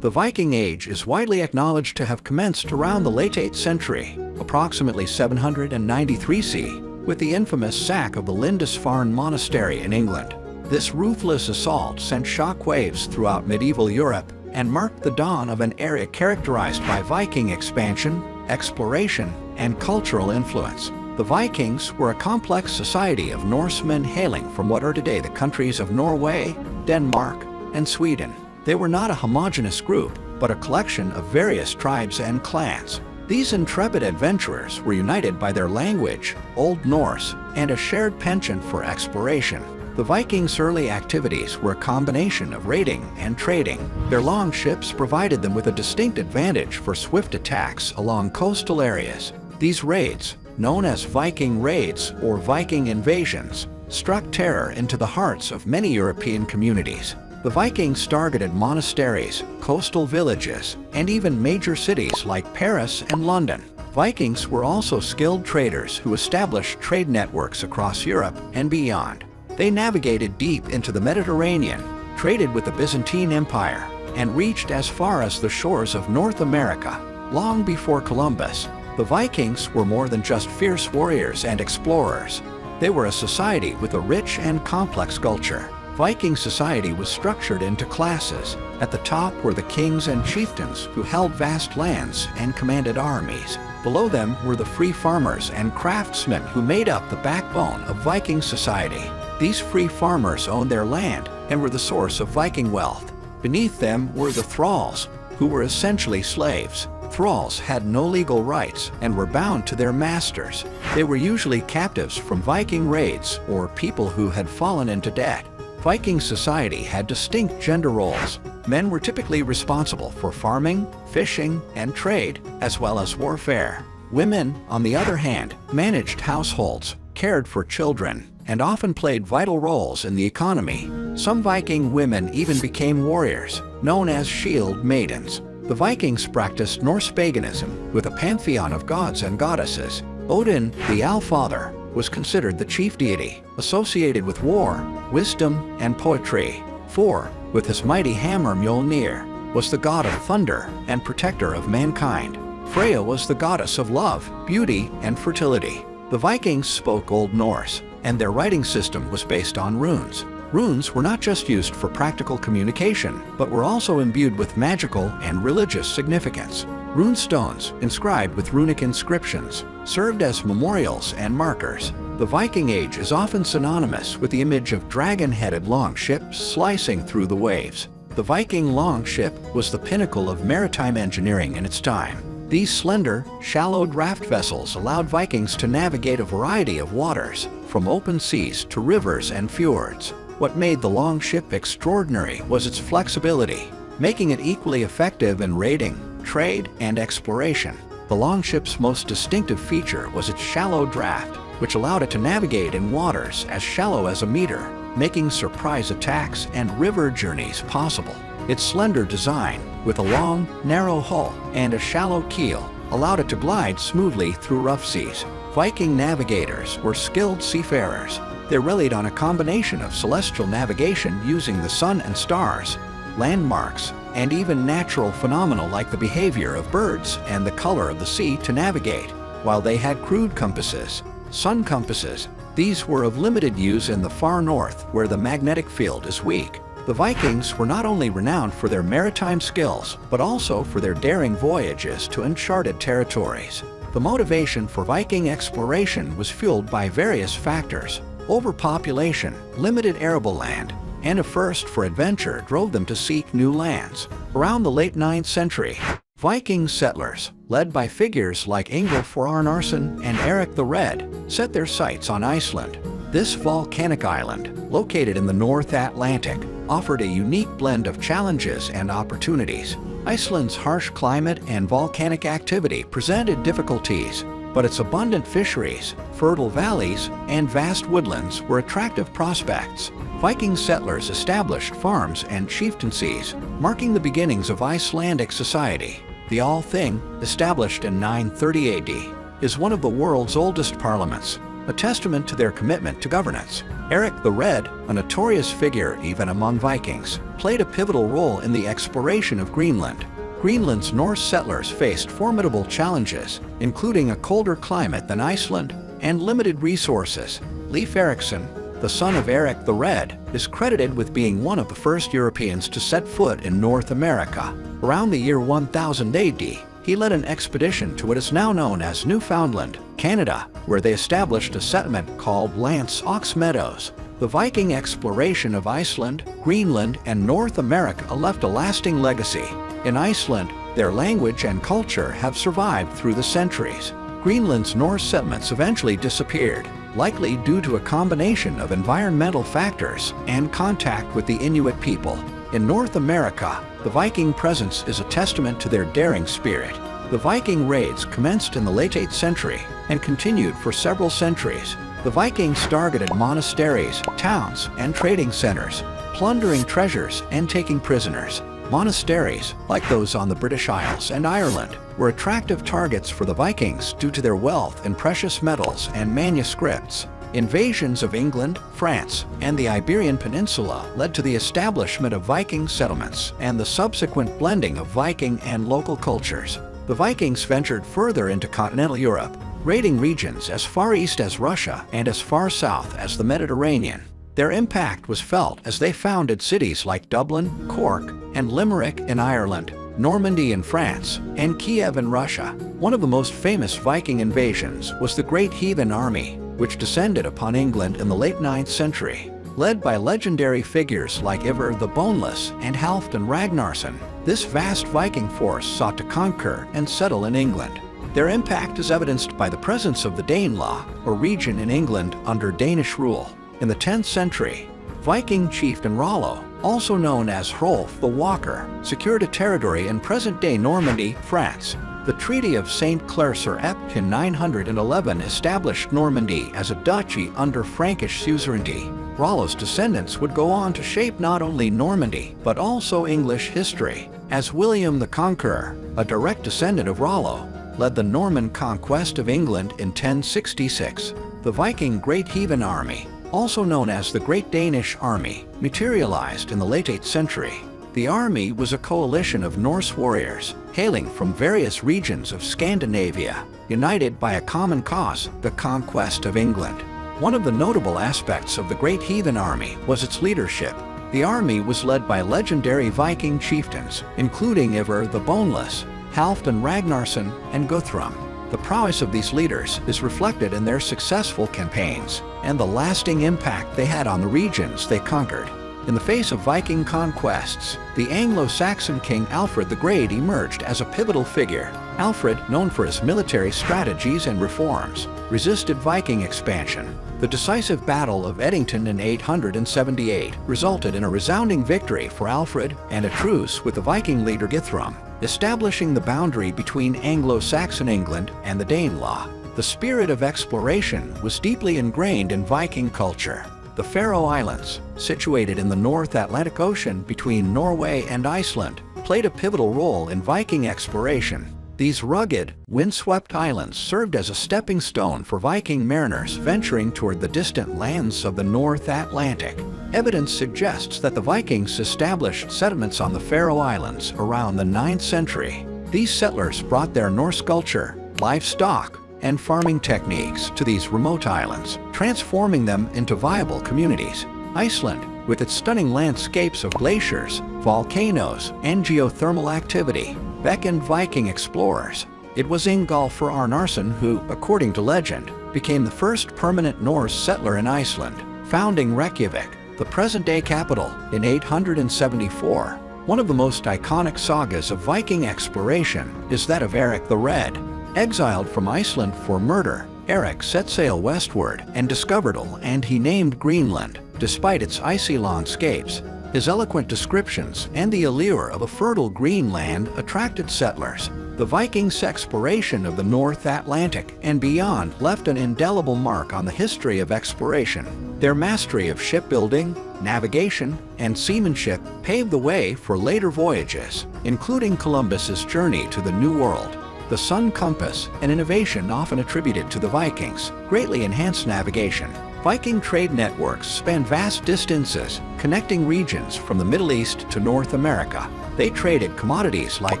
The Viking Age is widely acknowledged to have commenced around the late 8th century, approximately 793 CE, with the infamous sack of the Lindisfarne Monastery in England. This ruthless assault sent shockwaves throughout medieval Europe and marked the dawn of an era characterized by Viking expansion, exploration, and cultural influence. The Vikings were a complex society of Norsemen hailing from what are today the countries of Norway, Denmark, and Sweden. They were not a homogenous group, but a collection of various tribes and clans. These intrepid adventurers were united by their language, Old Norse, and a shared penchant for exploration. The Vikings' early activities were a combination of raiding and trading. Their long ships provided them with a distinct advantage for swift attacks along coastal areas. These raids, known as Viking raids or Viking invasions, struck terror into the hearts of many European communities. The Vikings targeted monasteries, coastal villages, and even major cities like Paris and London. Vikings were also skilled traders who established trade networks across Europe and beyond. They navigated deep into the Mediterranean, traded with the Byzantine Empire, and reached as far as the shores of North America. Long before Columbus, the Vikings were more than just fierce warriors and explorers. They were a society with a rich and complex culture. Viking society was structured into classes. At the top were the kings and chieftains who held vast lands and commanded armies. Below them were the free farmers and craftsmen who made up the backbone of Viking society. These free farmers owned their land and were the source of Viking wealth. Beneath them were the thralls, who were essentially slaves. Thralls had no legal rights and were bound to their masters. They were usually captives from Viking raids or people who had fallen into debt. Viking society had distinct gender roles. Men were typically responsible for farming, fishing, and trade, as well as warfare. Women, on the other hand, managed households, cared for children, and often played vital roles in the economy. Some Viking women even became warriors, known as shield maidens. The Vikings practiced Norse paganism with a pantheon of gods and goddesses. Odin, the Allfather, was considered the chief deity, associated with war, wisdom, and poetry. Thor, with his mighty hammer Mjolnir, was the god of thunder and protector of mankind. Freya was the goddess of love, beauty, and fertility. The Vikings spoke Old Norse, and their writing system was based on runes. Runes were not just used for practical communication, but were also imbued with magical and religious significance. Rune stones, inscribed with runic inscriptions, served as memorials and markers. The Viking Age is often synonymous with the image of dragon-headed longships slicing through the waves. The Viking longship was the pinnacle of maritime engineering in its time. These slender, shallow draft vessels allowed Vikings to navigate a variety of waters, from open seas to rivers and fjords. What made the longship extraordinary was its flexibility, making it equally effective in raiding, trade, and exploration. The longship's most distinctive feature was its shallow draft, which allowed it to navigate in waters as shallow as a meter, making surprise attacks and river journeys possible. Its slender design, with a long, narrow hull and a shallow keel, allowed it to glide smoothly through rough seas. Viking navigators were skilled seafarers. They relied on a combination of celestial navigation using the sun and stars, landmarks, and even natural phenomena like the behavior of birds and the color of the sea to navigate. While they had crude compasses, sun compasses, these were of limited use in the far north where the magnetic field is weak. The Vikings were not only renowned for their maritime skills, but also for their daring voyages to uncharted territories. The motivation for Viking exploration was fueled by various factors. Overpopulation, limited arable land, and a thirst for adventure drove them to seek new lands. Around the late 9th century, Viking settlers, led by figures like Ingolf Arnarsson and Eric the Red, set their sights on Iceland. This volcanic island, located in the North Atlantic, offered a unique blend of challenges and opportunities. Iceland's harsh climate and volcanic activity presented difficulties, but its abundant fisheries, fertile valleys, and vast woodlands were attractive prospects. Viking settlers established farms and chieftaincies, marking the beginnings of Icelandic society. The Althing, established in 930 AD, is one of the world's oldest parliaments. a testament to their commitment to governance. Eric the Red, a notorious figure even among Vikings, played a pivotal role in the exploration of Greenland. Greenland's Norse settlers faced formidable challenges, including a colder climate than Iceland and limited resources. Leif Erikson, the son of Eric the Red, is credited with being one of the first Europeans to set foot in North America. Around the year 1000 AD, he led an expedition to what is now known as Newfoundland, Canada, where they established a settlement called Lance Ox Meadows. The Viking exploration of Iceland, Greenland, and North America left a lasting legacy. In Iceland, their language and culture have survived through the centuries. Greenland's Norse settlements eventually disappeared, likely due to a combination of environmental factors and contact with the Inuit people. In North America, the Viking presence is a testament to their daring spirit. The Viking raids commenced in the late 8th century and continued for several centuries. The Vikings targeted monasteries, towns, and trading centers, plundering treasures and taking prisoners. Monasteries, like those on the British Isles and Ireland, were attractive targets for the Vikings due to their wealth in precious metals and manuscripts. Invasions of England, France, and the Iberian Peninsula led to the establishment of Viking settlements and the subsequent blending of Viking and local cultures. The Vikings ventured further into continental Europe, raiding regions as far east as Russia and as far south as the Mediterranean. Their impact was felt as they founded cities like Dublin, Cork, and Limerick in Ireland, Normandy in France, and Kiev in Russia. One of the most famous Viking invasions was the Great Heathen Army, which descended upon England in the late 9th century. Led by legendary figures like Ivar the Boneless and Halfdan Ragnarsson, this vast Viking force sought to conquer and settle in England. Their impact is evidenced by the presence of the Danelaw, a region in England under Danish rule. In the 10th century, Viking chieftain Rollo, also known as Hrolf the Walker, secured a territory in present-day Normandy, France. The Treaty of St. Clair-sur-Epte in 911 established Normandy as a duchy under Frankish suzerainty. Rollo's descendants would go on to shape not only Normandy, but also English history, as William the Conqueror, a direct descendant of Rollo, led the Norman conquest of England in 1066. The Viking Great Heathen Army, also known as the Great Danish Army, materialized in the late 8th century. The army was a coalition of Norse warriors, hailing from various regions of Scandinavia, united by a common cause, the conquest of England. One of the notable aspects of the Great Heathen Army was its leadership. The army was led by legendary Viking chieftains, including Ivar the Boneless, Halfdan Ragnarsson, and Guthrum. The prowess of these leaders is reflected in their successful campaigns and the lasting impact they had on the regions they conquered. In the face of Viking conquests, the Anglo-Saxon king Alfred the Great emerged as a pivotal figure. Alfred, known for his military strategies and reforms, resisted Viking expansion. The decisive Battle of Edington in 878 resulted in a resounding victory for Alfred and a truce with the Viking leader Guthrum, establishing the boundary between Anglo-Saxon England and the Danelaw. The spirit of exploration was deeply ingrained in Viking culture. The Faroe Islands, situated in the North Atlantic Ocean between Norway and Iceland, played a pivotal role in Viking exploration. These rugged, windswept islands served as a stepping stone for Viking mariners venturing toward the distant lands of the North Atlantic. Evidence suggests that the Vikings established settlements on the Faroe Islands around the 9th century. These settlers brought their Norse culture, livestock, and farming techniques to these remote islands, transforming them into viable communities. Iceland, with its stunning landscapes of glaciers, volcanoes, and geothermal activity, beckoned Viking explorers. It was Ingolfur Arnarsson who, according to legend, became the first permanent Norse settler in Iceland, founding Reykjavik, the present-day capital, in 874. One of the most iconic sagas of Viking exploration is that of Eric the Red. Exiled from Iceland for murder, Eric set sail westward and discovered and he named Greenland, despite its icy landscapes. His eloquent descriptions and the allure of a fertile Greenland attracted settlers. The Vikings' exploration of the North Atlantic and beyond left an indelible mark on the history of exploration. Their mastery of shipbuilding, navigation, and seamanship paved the way for later voyages, including Columbus's journey to the New World. The sun compass, an innovation often attributed to the Vikings, greatly enhanced navigation. Viking trade networks spanned vast distances, connecting regions from the Middle East to North America. They traded commodities like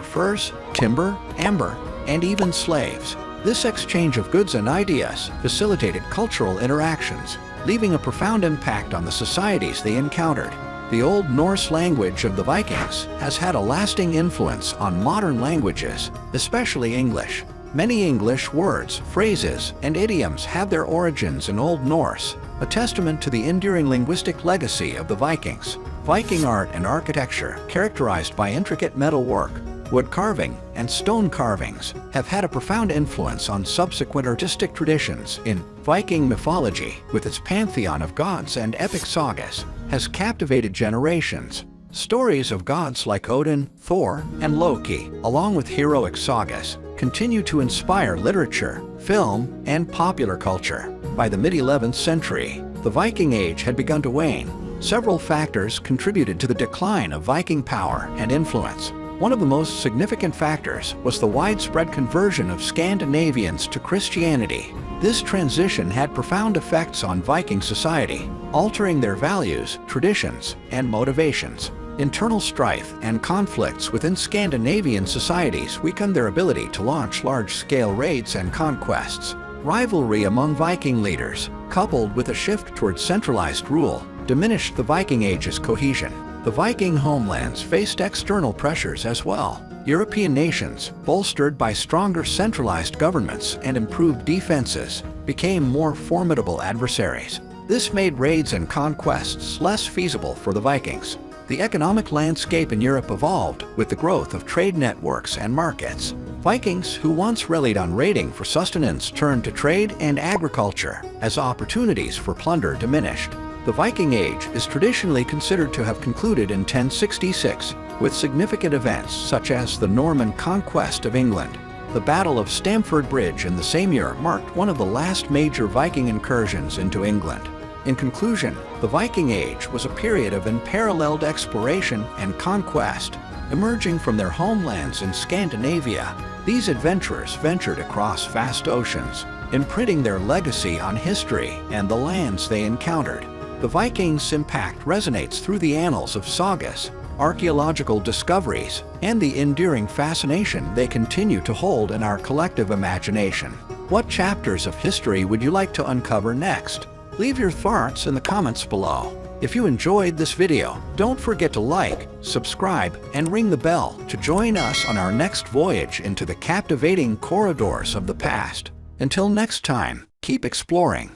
furs, timber, amber, and even slaves. This exchange of goods and ideas facilitated cultural interactions, leaving a profound impact on the societies they encountered. The Old Norse language of the Vikings has had a lasting influence on modern languages, especially English. Many English words, phrases, and idioms have their origins in Old Norse, a testament to the enduring linguistic legacy of the Vikings. Viking art and architecture, characterized by intricate metalwork, wood carving, and stone carvings, have had a profound influence on subsequent artistic traditions. In Viking mythology, with its pantheon of gods and epic sagas, has captivated generations. Stories of gods like Odin, Thor, and Loki, along with heroic sagas, continue to inspire literature, film, and popular culture. By the mid-11th century, the Viking Age had begun to wane. Several factors contributed to the decline of Viking power and influence. One of the most significant factors was the widespread conversion of Scandinavians to Christianity. This transition had profound effects on Viking society, altering their values, traditions, and motivations. Internal strife and conflicts within Scandinavian societies weakened their ability to launch large-scale raids and conquests. Rivalry among Viking leaders, coupled with a shift towards centralized rule, diminished the Viking Age's cohesion. The Viking homelands faced external pressures as well. European nations, bolstered by stronger centralized governments and improved defenses, became more formidable adversaries. This made raids and conquests less feasible for the Vikings. The economic landscape in Europe evolved with the growth of trade networks and markets. Vikings who once relied on raiding for sustenance turned to trade and agriculture as opportunities for plunder diminished. The Viking Age is traditionally considered to have concluded in 1066, with significant events such as the Norman conquest of England. The Battle of Stamford Bridge in the same year marked one of the last major Viking incursions into England. In conclusion, the Viking Age was a period of unparalleled exploration and conquest. Emerging from their homelands in Scandinavia, these adventurers ventured across vast oceans, imprinting their legacy on history and the lands they encountered. The Vikings' impact resonates through the annals of sagas, archaeological discoveries, and the enduring fascination they continue to hold in our collective imagination. What chapters of history would you like to uncover next? Leave your thoughts in the comments below. If you enjoyed this video, don't forget to like, subscribe, and ring the bell to join us on our next voyage into the captivating corridors of the past. Until next time, keep exploring.